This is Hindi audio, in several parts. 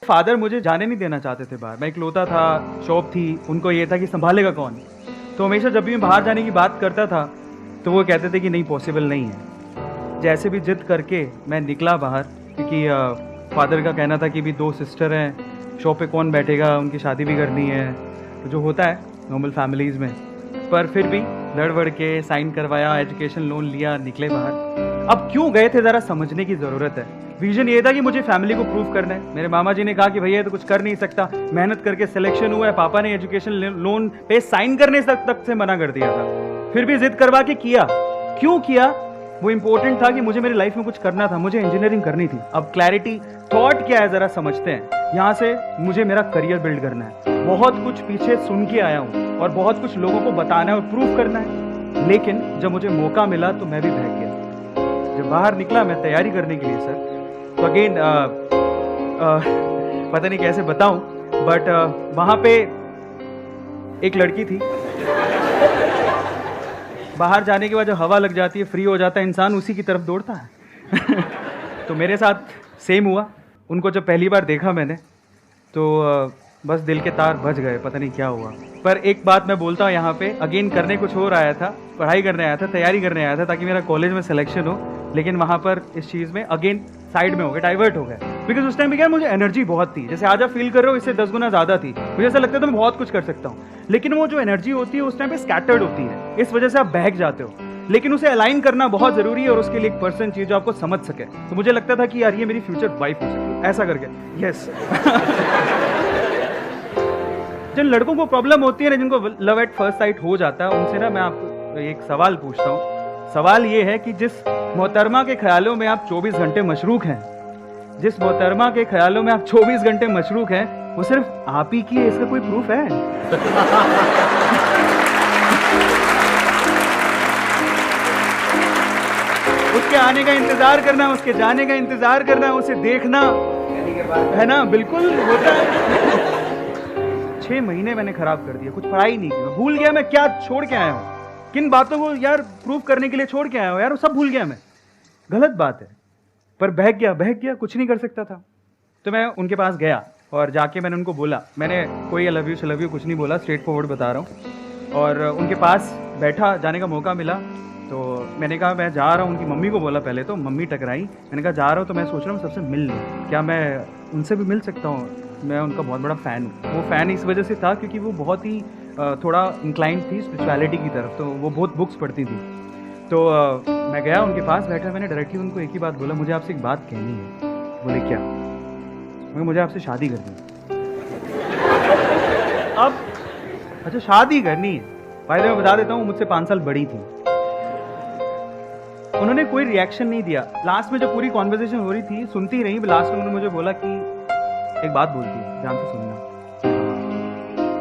फादर मुझे जाने नहीं देना चाहते थे बाहर। मैं इकलौता था, शॉप थी, उनको ये था कि संभालेगा कौन। तो हमेशा जब भी मैं बाहर जाने की बात करता था तो वो कहते थे कि नहीं, पॉसिबल नहीं है। जैसे भी जिद करके मैं निकला बाहर, क्योंकि फादर का कहना था कि भी 2 सिस्टर हैं, शॉप पे कौन बैठेगा, उनकी शादी भी करनी है, तो जो होता है नॉर्मल फैमिलीज़ में। पर फिर भी लड़ वड़ के साइन करवाया, एजुकेशन लोन लिया, निकले बाहर। अब क्यों गए थे ज़रा समझने की ज़रूरत है। विजन ये था कि मुझे फैमिली को प्रूव करना है। मेरे मामा जी ने कहा कि भैया तो कुछ कर नहीं सकता, मेहनत करके सिलेक्शन हुआ है। पापा ने एजुकेशन लोन पे साइन करने तक से मना कर दिया था, फिर भी जिद करवा के किया। क्यों किया? वो इंपॉर्टेंट था कि मुझे मेरी लाइफ में कुछ करना था, मुझे इंजीनियरिंग करनी थी। अब क्लैरिटी थॉट क्या है ज़रा समझते हैं। यहाँ से मुझे मेरा करियर बिल्ड करना है। बहुत कुछ पीछे सुन के आया हूँ और बहुत कुछ लोगों को बताना है और प्रूव करना है, लेकिन जब मुझे मौका मिला तो मैं भी बहक गया। जब बाहर निकला मैं तैयारी करने के लिए सर, तो अगेन पता नहीं कैसे बताऊं, बट वहाँ पे एक लड़की थी। बाहर जाने के बाद जब हवा लग जाती है, फ्री हो जाता है इंसान, उसी की तरफ दौड़ता है। तो मेरे साथ सेम हुआ। उनको जब पहली बार देखा मैंने तो बस दिल के तार बज गए, पता नहीं क्या हुआ। पर एक बात मैं बोलता हूँ यहाँ पे, अगेन करने कुछ और आया था, पढ़ाई करने आया था, तैयारी करने आया था ताकि मेरा कॉलेज में सिलेक्शन हो, लेकिन वहाँ पर इस चीज़ में अगेन साइड में हो गए, डाइवर्ट हो गए। बिकॉज उस टाइम पे क्या, मुझे एनर्जी बहुत थी, जैसे आज आप फील कर रहे हो इससे 10 गुना ज़्यादा थी। मुझे ऐसा लगता था मैं बहुत कुछ कर सकता हूँ, लेकिन वो जो एनर्जी होती है उस टाइम पे स्कैटर्ड होती है, इस वजह से आप बहक जाते हो। लेकिन उसे अलाइन करना बहुत ज़रूरी है और उसके लिए एक पर्सन चाहिए जो आपको समझ सके। तो मुझे लगता था कि यार ये मेरी फ्यूचर वाइफ हो सकती है, ऐसा करके। यस। जिन लड़कों को प्रॉब्लम होती है ना, जिनको लव एट फर्स्ट साइट हो जाता है, उनसे ना मैं आपको एक सवाल पूछता हूँ। सवाल ये है कि जिस मोहतरमा के ख्यालों में आप 24 घंटे मशरूक हैं, जिस मोहतरमा के ख्यालों में आप 24 घंटे मशरूक हैं, वो सिर्फ आप ही की है, इसका कोई प्रूफ है? उसके आने का इंतजार करना, उसके जाने का इंतजार करना, उसे देखना, है ना? बिल्कुल होता है। 6 महीने मैंने खराब कर दिया, कुछ पढ़ाई नहीं की, भूल गया मैं क्या छोड़ के आया हूँ, किन बातों को यार प्रूव करने के लिए छोड़ के आया हूँ यार, वो सब भूल गया मैं। गलत बात है, पर बहक गया, कुछ नहीं कर सकता था। तो मैं उनके पास गया और जाके मैंने उनको बोला, मैंने कोई आई लव यू कुछ नहीं बोला, स्ट्रेट फॉरवर्ड बता रहा हूँ। और उनके पास बैठा, जाने का मौका मिला तो मैंने कहा मैं जा रहा हूँ। उनकी मम्मी को बोला पहले, तो मम्मी टकराई। मैंने कहा जा रहा हूँ तो मैं सोच रहा हूँ सबसे मिल लूँ, क्या मैं उनसे भी मिल सकता हूँ? मैं उनका बहुत बड़ा फ़ैन हूँ। वो फ़ैन इस वजह से था क्योंकि वो बहुत ही थोड़ा इंक्लाइंड थी स्पिरिचुअलिटी की तरफ, तो वो बहुत बुक्स पढ़ती थी। तो मैं गया उनके पास बैठा, मैंने डायरेक्टली उनको एक ही बात बोला, मुझे आपसे एक बात कहनी है। बोले क्या? मुझे आपसे शादी करनी है। अब अच्छा, शादी करनी है। भाई मैं बता देता हूँ, मुझसे 5 साल बड़ी थी। उन्होंने कोई रिएक्शन नहीं दिया। लास्ट में जब पूरी कॉन्वर्सेशन हो रही थी, सुनती रही, लास्ट में उन्होंने मुझे बोला कि एक बात बोलती है, ध्यान से सुनना।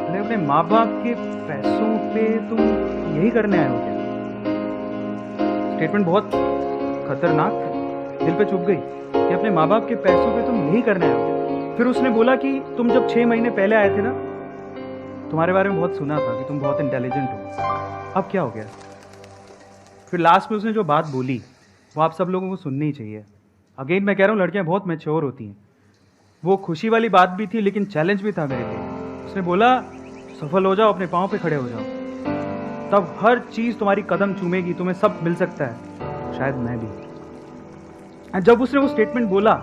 अरे अपने माँ बाप के पैसों पे तुम यही करने आए हो क्या? स्टेटमेंट बहुत खतरनाक था, दिल पे चुभ गई कि अपने माँ बाप के पैसों पे तुम यही करने आए हो क्या? फिर उसने बोला कि तुम जब 6 महीने पहले आए थे ना, तुम्हारे बारे में बहुत सुना था कि तुम बहुत इंटेलिजेंट हो। अब क्या हो गया? फिर लास्ट में उसने जो बात बोली वो आप सब लोगों को सुननी ही चाहिए। अगेन मैं कह रहा हूँ, लड़कियाँ बहुत मैच्योर होती हैं। वो खुशी वाली बात भी थी लेकिन चैलेंज भी था मेरे लिए। उसने बोला सफल हो जाओ, अपने पाँव पे खड़े हो जाओ, तब हर चीज़ तुम्हारी कदम चूमेगी, तुम्हें सब मिल सकता है, शायद मैं भी। जब उसने वो स्टेटमेंट बोला,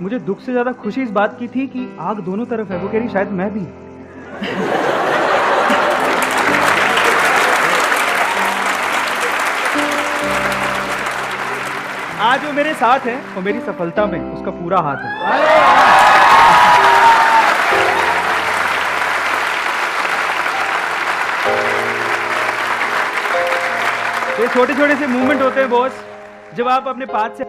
मुझे दुख से ज़्यादा खुशी इस बात की थी कि आग दोनों तरफ है। वो कह रही शायद मैं भी। आज वो मेरे साथ है और मेरी सफलता में उसका पूरा हाथ है। ये छोटे छोटे से मूवमेंट होते हैं बॉस, जब आप अपने पाथ से